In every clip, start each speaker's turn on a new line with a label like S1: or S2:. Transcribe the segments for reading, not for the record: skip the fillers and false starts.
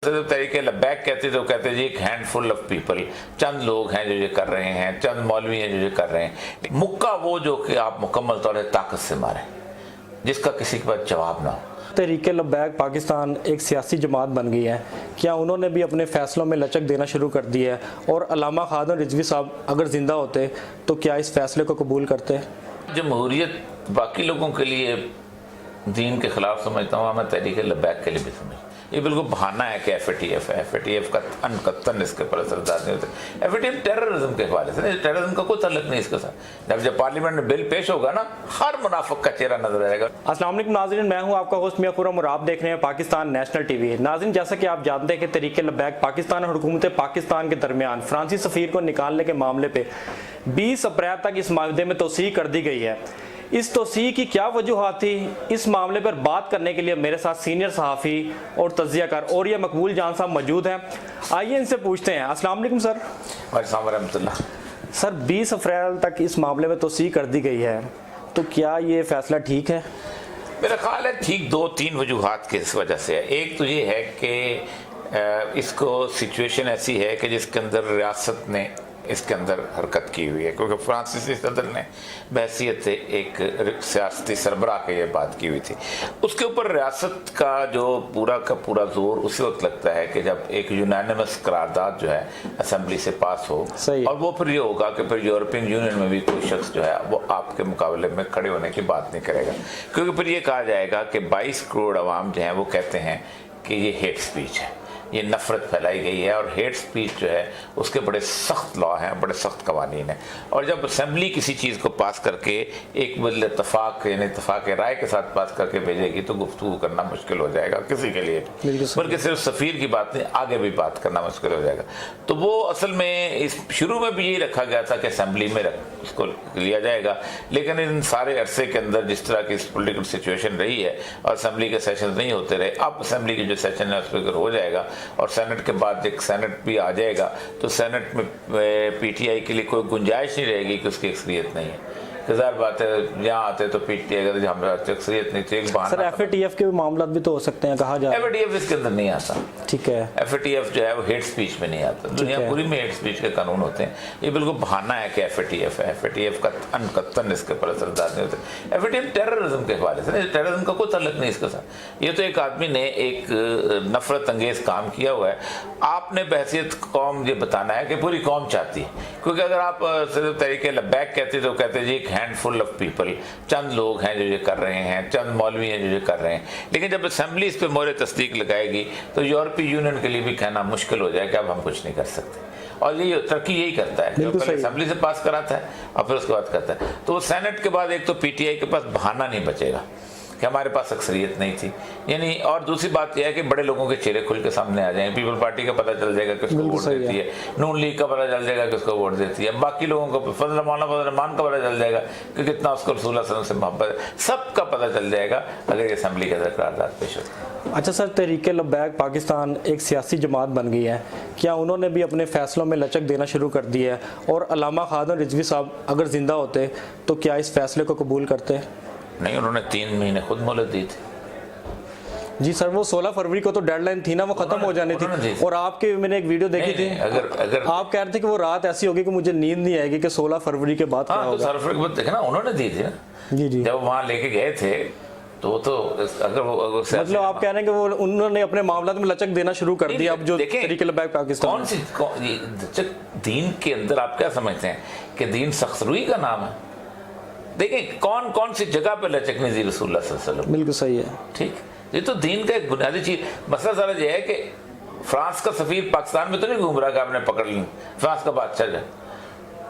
S1: तरीके लब्बैक कहते तो कहते जी एक हैंडफुल ऑफ पीपल, चंद लोग हैं जो ये कर रहे हैं, चंद मौलवी हैं जो ये कर रहे हैं। मुक्का वो जो कि आप मुकम्मल तौर पर ताकत से मारें, जिसका किसी के पास जवाब ना हो।
S2: तहरीक लब्बैक पाकिस्तान एक सियासी जमात बन गई है, क्या उन्होंने भी अपने फैसलों में लचक देना शुरू कर दी है? और अल्लामा खालिद रिजवी साहब अगर ज़िंदा होते तो क्या इस फैसले को कबूल करते?
S1: जमहूरियत बाकी लोगों के लिए दीन के खिलाफ समझता हूँ, मैं तहरीक लब्बैक के लिए भी समझता हूँ। ये बिल्कुल बहाना है कि FATF है, FATF का अनकतन इसके पर असरदार नहीं होते। FATF टेररिज्म के हवाले से, टेररिज्म का कोई ताल्लुक नहीं इसके साथ। जब पार्लियामेंट में बिल पेश होगा ना, हर मुनाफिक का चेहरा नजर आएगा।
S2: अस्सलाम वालेकुम नाज़रीन, मैं हूं आपका होस्ट मियां खुर्रम और आप देख रहे हैं पाकिस्तान नेशनल टीवी। नाज़रीन, जैसा कि आप जानते हैं कि तहरीक लब्बैक पाकिस्तान और हुकूमत पाकिस्तान के दरमियान फ्रांसीसी सफ़ीर को निकालने के मामले पर 20 अप्रैल तक इस मामले में तोसीक कर दी गई है। इस तोसीक की क्या वजूहात थी, इस मामले पर बात करने के लिए मेरे साथ सीनियर सहाफ़ी और तज्ज़ियाकार और ये मकबूल जान साहब मौजूद हैं। आइए इनसे पूछते हैं। अस्सलाम वालेकुम सर।
S1: वालेकुम रहमतुल्लाह।
S2: सर, 20 अप्रैल तक इस मामले में तोसीक कर दी गई है, तो क्या ये फैसला ठीक है?
S1: मेरा ख्याल है ठीक 2-3 वजूहात की इस वजह से है। एक तो ये है कि इसको सिचुएशन ऐसी है कि जिसके अंदर रियासत ने इसके अंदर हरकत की हुई है, क्योंकि फ्रांसीसी सदर ने बहसीत एक सियासती सरबराह के ये बात की हुई थी। उसके ऊपर रियासत का जो पूरा का पूरा जोर उसी वक्त लगता है कि जब एक यूनानिमस करारदाद जो है असेंबली से पास हो, और वो फिर ये होगा कि फिर यूरोपियन यूनियन में भी कोई शख्स जो है वो आपके मुकाबले में खड़े होने की बात नहीं करेगा, क्योंकि फिर ये कहा जाएगा कि 22 करोड़ अवाम जो हैं वो कहते हैं कि ये हेट स्पीच है, ये नफ़रत फैलाई गई है। और हेट स्पीच जो है उसके बड़े सख्त लॉ हैं, बड़े सख्त कवानीन हैं। और जब असेंबली किसी चीज़ को पास करके एक बदले इत्तफाक यानी इत्तफाक राय के साथ पास करके भेजेगी तो गुफ्तगू करना मुश्किल हो जाएगा किसी के लिए, बल्कि सिर्फ सफ़ीर की बात नहीं, आगे भी बात करना मुश्किल हो जाएगा। तो वो असल में इस शुरू में भी यही रखा गया था कि असेंबली में उसको लिया जाएगा, लेकिन इन सारे अरसे के अंदर जिस तरह की पोलिटिकल सिचुएशन रही है और असेंबली के सेशन नहीं होते रहे, अब असेंबली के जो सेशन है उस पर हो जाएगा और सेनेट के बाद एक सेनेट भी आ जाएगा, तो सेनेट में PTI के लिए कोई गुंजाइश नहीं रहेगी कि उसकी अक्सरियत नहीं है। ज़ाहिर बात है यहाँ आते तो PTI अगर हमारा अक्सरियत नहीं तो एक बहाना।
S2: सर, FATF के मामला भी तो हो सकते हैं, कहा जाए।
S1: FATF इसके अंदर नहीं आता।
S2: ठीक है,
S1: FATF जो है वो हेट स्पीच में नहीं आता। दुनिया पूरी में हेट स्पीच के कानून होते हैं। ये बिल्कुल बहाना है कि FATF है, FATF का अनकतन इसके पर असरदार नहीं होते। FATF टेररिज्म के हवाले से, टेररिज्म का कोई ताल्लुक नहीं इसके साथ। ये तो एक आदमी ने एक नफरत अंगेज काम किया हुआ है। आपने बहसीत कौम ये बताना है कि पूरी कौम चाहती है, क्योंकि अगर आप सिर्फ तरीके लब्बैक कहते तो कहते जी एक हैंडफुल ऑफ पीपल, चंद लोग हैं जो ये कर रहे हैं, चंद मौलवी हैं जो ये कर रहे हैं। लेकिन जब असेंबली इस पर मोहर तस्दीक लगाएगी तो यूरोपीय यूनियन के लिए भी कहना मुश्किल हो जाए कि अब हम कुछ नहीं कर सकते। और ये तरक्की यही करता है, पहले असेंबली से पास कराता है और फिर उसके बाद करता है। तो वो सेनेट के बाद एक तो PTI के पास बहाना नहीं बचेगा कि हमारे पास अक्सरियत नहीं थी, यानी। और दूसरी बात यह है कि बड़े लोगों के चेहरे खुल के सामने आ जाएंगे। पीपल पार्टी का पता चल जाएगा किसको वोट देती है, नून लीग का पता चल जाएगा किसको वोट देती है, बाकी लोगों को फजल रहमान का पता चल जाएगा कि कितना उसको रसूल सल्लल्लाहु अलैहि वसल्लम से मोहब्बत है। सबका पता चल जाएगा अगर ये असेंबली के अंदर करारदाद पेश होती है।
S2: अच्छा सर, तहरीक लब्बैक पाकिस्तान एक सियासी जमात बन गई है, क्या उन्होंने भी अपने फैसलों में लचक देना शुरू कर दी है? और अल्लामा खालिद रिजवी साहब अगर ज़िंदा होते तो क्या इस फैसले को कबूल करते?
S1: नहीं, उन्होंने 3 महीने खुद मोहलत दी थी।
S2: जी सर, वो 16 फरवरी को तो डेडलाइन थी ना, वो खत्म हो जानी थी। और आपके मैंने एक वीडियो देखी थी, अगर आप कह रहे थे कि वो रात ऐसी होगी कि मुझे नींद नहीं आएगी कि 16 फरवरी के बाद क्या होगा।
S1: तो 16 फरवरी के बाद देखा ना, उन्होंने दी थी ना। जी। जब वहाँ लेके गए थे तो अगर वो
S2: मतलब आप कह रहे हैं कि वो उन्होंने अपने मामला में लचक देना शुरू कर दिया। अब जो तहरीक लब्बैक पाकिस्तान
S1: दीन के अंदर आप क्या समझते हैं कि दीन सख्तरूई का नाम है? देखिए कौन कौन सी जगह पे लचक नहीं दी रसूलुल्लाह सल्लल्लाहु अलैहि वसल्लम।
S2: बिल्कुल सही है, ठीक।
S1: ये तो दीन का एक बुनियादी चीज। मसला सारा ये है कि फ्रांस का सफीर पाकिस्तान में तो नहीं घूम रहा कि आपने पकड़ ली फ्रांस का बादशाह जो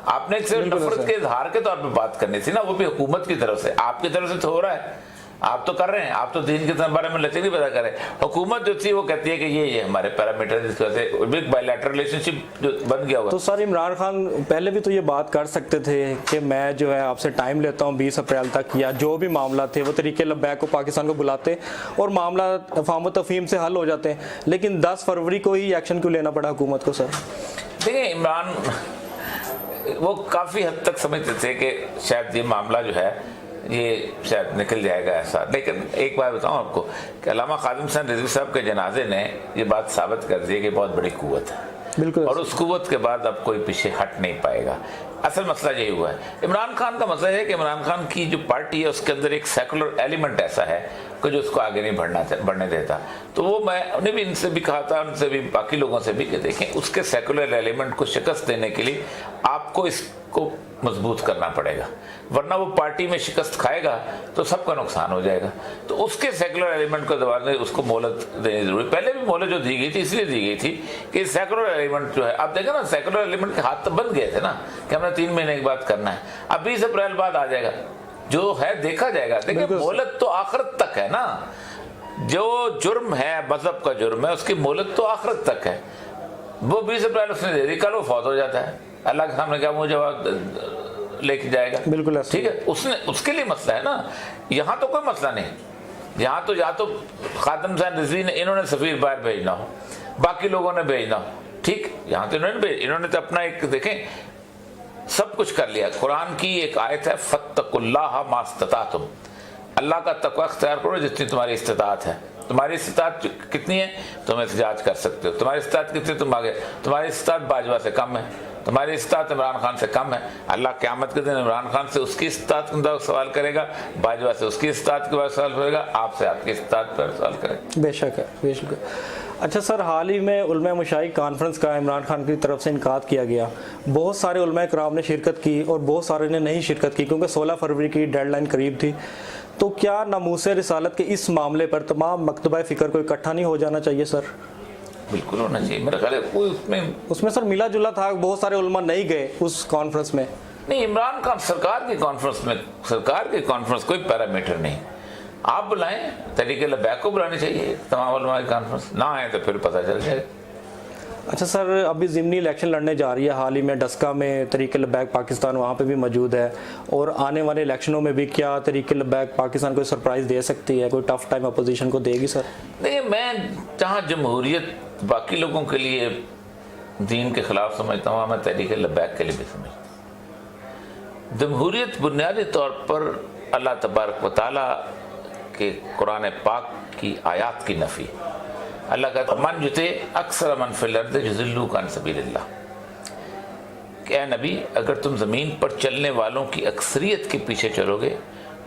S1: आपने सिर्फ नफरत के इजहार के तौर पे बात करनी थी ना, वो भी हुकूमत की तरफ से, आपकी तरफ से तो हो रहा है। आप तो कर रहे हैं, आप तो दीन के बारे में लचक नहीं पता कर रहे। हुकूमत जो थी वो कहती है कि ये हमारे पैरामीटर, जिसकी वजह से बायलैटरल रिलेशनशिप जो बन गया हुआ।
S2: तो सर, इमरान खान पहले भी तो ये बात कर सकते थे कि मैं जो है आपसे टाइम लेता हूँ 20 अप्रैल तक, या जो भी मामला थे वो तहरीक लब्बैक को पाकिस्तान को बुलाते और मामला अफवाह तफहीम से हल हो जाते हैं। लेकिन 10 फरवरी को ही एक्शन क्यों लेना पड़ा हुकूमत को? सर
S1: देखिए, इमरान वो काफ़ी हद तक समझते थे कि शायद ये मामला जो है یہ شاید نکل جائے گا ایسا. لیکن ایک بات بتاؤں آپ کو کہ علامہ خادم حسین رضوی صاحب کے جنازے نے یہ بات ثابت کر دی کہ بہت بڑی قوت ہے,
S2: بالکل,
S1: اور اس قوت کے بعد اب کوئی پیچھے ہٹ نہیں پائے گا. اصل مسئلہ یہی ہوا ہے. عمران خان کا مسئلہ ہے کہ عمران خان کی جو پارٹی ہے اس کے اندر ایک سیکولر ایلیمنٹ ایسا ہے کہ جو اس کو آگے نہیں بڑھنے دیتا. تو وہ میں انہیں بھی ان سے بھی کہا تھا, ان سے بھی باقی لوگوں سے بھی, کہ دیکھیں اس کے سیکولر ایلیمنٹ کو شکست دینے کے لیے آپ کو اس کو مضبوط کرنا پڑے گا, ورنہ وہ پارٹی میں شکست کھائے گا تو سب کا نقصان ہو جائے گا. تو اس کے سیکولر ایلیمنٹ کو دبانے, اس کو مہلت دینی ضروری. پہلے بھی مہلت جو دی گئی تھی اس لیے دی گئی تھی کہ سیکولر ایلیمنٹ جو ہے, آپ دیکھیں نا سیکولر ایلیمنٹ کے ہاتھ تو بند گئے تھے نا کہ ہم نے 3 مہینے کی بات کرنا ہے. اب 20 اپریل بعد آ جائے گا, جو ہے دیکھا جائے گا. دیکھیں مہلت تو آخرت تک ہے نا, جو جرم ہے مذہب کا جرم ہے اس کی مہلت تو آخرت تک ہے. وہ 20 اپریل اس نے دے دی, کل وہ فوت ہو جاتا ہے, اللہ کے سامنے کیا منہ جواب لے کے جائے گا.
S2: بالکل
S1: ٹھیک ہے, اس کے لیے مسئلہ ہے نا. یہاں تو کوئی مسئلہ نہیں, یہاں تو یا تو خادم حسین رضوی نے انہوں نے سفیر باہر بھیجنا ہو, باقی لوگوں نے بھیجنا ہو. ٹھیک, یہاں تو انہوں نے تو اپنا ایک دیکھیں سب کچھ کر لیا. قرآن کی ایک آیت ہے فاتقوا اللہ ما استطعتم, اللہ کا تقوی اختیار کرو جتنی تمہاری استطاعت ہے. تمہاری استطاعت کتنی ہے تم احتجاج کر سکتے ہو, تمہاری استطاعت کتنی تم آگے, تمہاری استطاعت باجوہ سے کم ہے, تمہاری استطاعت عمران خان سے کم ہے. اللہ قیامت کے دن عمران خان سے اس کی استطاعت کا سوال کرے گا, باجوہ سے اس کی استطاعت کے بعد سوال کرے گا, آپ سے آپ کی استطاعت پر سوال کرے گا.
S2: بے شک ہے, بے شک. اچھا سر, حال ہی میں علماء مشائخ کانفرنس کا عمران خان کی طرف سے انعقاد کیا گیا. بہت سارے علماء کرام نے شرکت کی اور بہت سارے نے نہیں شرکت کی کیونکہ 16 فروری کی ڈیڈ لائن قریب تھی. تو کیا ناموس رسالت کے اس معاملے پر تمام مکتبہ فکر کو اکٹھا نہیں ہو جانا چاہیے سر؟
S1: بالکل ہونا چاہیے. میرا خیال ہے
S2: اس میں سر ملا جلا تھا, بہت سارے علماء نہیں گئے اس کانفرنس میں.
S1: نہیں, عمران خان سرکار کی کانفرنس میں, سرکار کی کانفرنس کوئی پیرامیٹر نہیں. آپ بلائیں, تحریک لبیک کو بلانی چاہیے تمام علماء کی کانفرنس, نہ آئے تو پھر پتہ چل جائے.
S2: اچھا سر, ابھی ضمنی الیکشن لڑنے جا رہی ہے حال ہی میں ڈسکا میں, تحریک لبیک پاکستان وہاں پہ بھی موجود ہے, اور آنے والے الیکشنوں میں بھی کیا تحریک لبیک پاکستان کوئی سرپرائز دے سکتی ہے, کوئی ٹف ٹائم اپوزیشن کو دے گی سر؟
S1: نہیں, میں جہاں جمہوریت باقی لوگوں کے لیے دین کے خلاف سمجھتا ہوں, میں تحریک لبیک کے لیے بھی سمجھتا ہوں. جمہوریت بنیادی طور پر اللہ تبارک و تعالیٰ کے قرآن پاک کی آیات کی نفی. اللہ کہتا ہے من یطع اکثر من فی الارض یضلوک عن سبیل اللہ, کہ اے نبی اگر تم زمین پر چلنے والوں کی اکثریت کے پیچھے چلو گے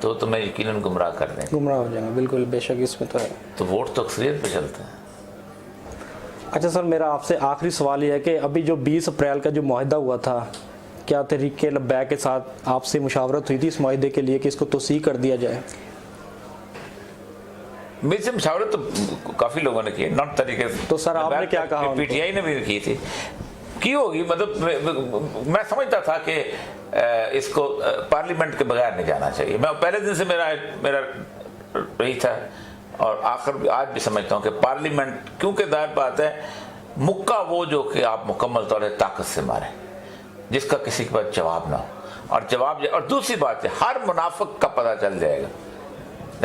S1: تو تمہیں یقیناً گمراہ کر دیں گے.
S2: گمراہ ہو جائیں گے, بالکل بے شک اس میں تو ہے.
S1: تو ووٹ تو اکثریت پہ چلتے ہیں.
S2: اچھا سر, میرا آپ سے آخری سوال یہ ہے کہ ابھی جو 20 اپریل کا جو معاہدہ ہوا تھا, کیا تحریک لبیک کے ساتھ آپ سے مشاورت ہوئی تھی اس معاہدے کے لیے کہ اس کو توسیع کر دیا جائے؟
S1: میرے سے مشاورت تو کافی لوگوں نے کی, ناٹ طریقے سے.
S2: تو سر آپ نے کیا کہا؟
S1: پی ٹی آئی نے بھی کی تھی, کی ہوگی. مطلب میں سمجھتا تھا کہ اس کو پارلیمنٹ کے بغیر نہیں جانا چاہیے. میں پہلے دن سے میرا رہی تھا, اور آخر آج بھی سمجھتا ہوں کہ پارلیمنٹ, کیونکہ ظاہر بات ہے مکہ وہ جو کہ آپ مکمل طور پر طاقت سے ماریں, جس کا کسی کے پاس جواب نہ ہو, اور دوسری بات ہے ہر منافق کا پتہ چل جائے گا.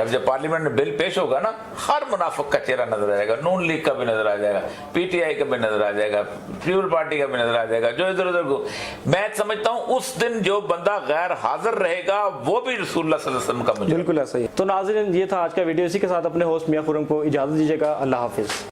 S1: جب پارلیمنٹ میں بل پیش ہوگا نا, ہر منافق کا چہرہ نظر آئے گا, نون لیگ کا بھی نظر آ جائے گا, پی ٹی آئی کا بھی نظر آ جائے گا, پیپل پارٹی کا بھی نظر آ جائے گا, جو ادھر ادھر کو. میں سمجھتا ہوں اس دن جو بندہ غیر حاضر رہے گا وہ بھی رسول اللہ صلی اللہ علیہ وسلم کا مجرم.
S2: بالکل ایسا ہی. تو ناظرین, یہ تھا آج کا ویڈیو. اسی کے ساتھ اپنے ہوسٹ میاں خرم کو اجازت دیجیے گا. اللہ حافظ.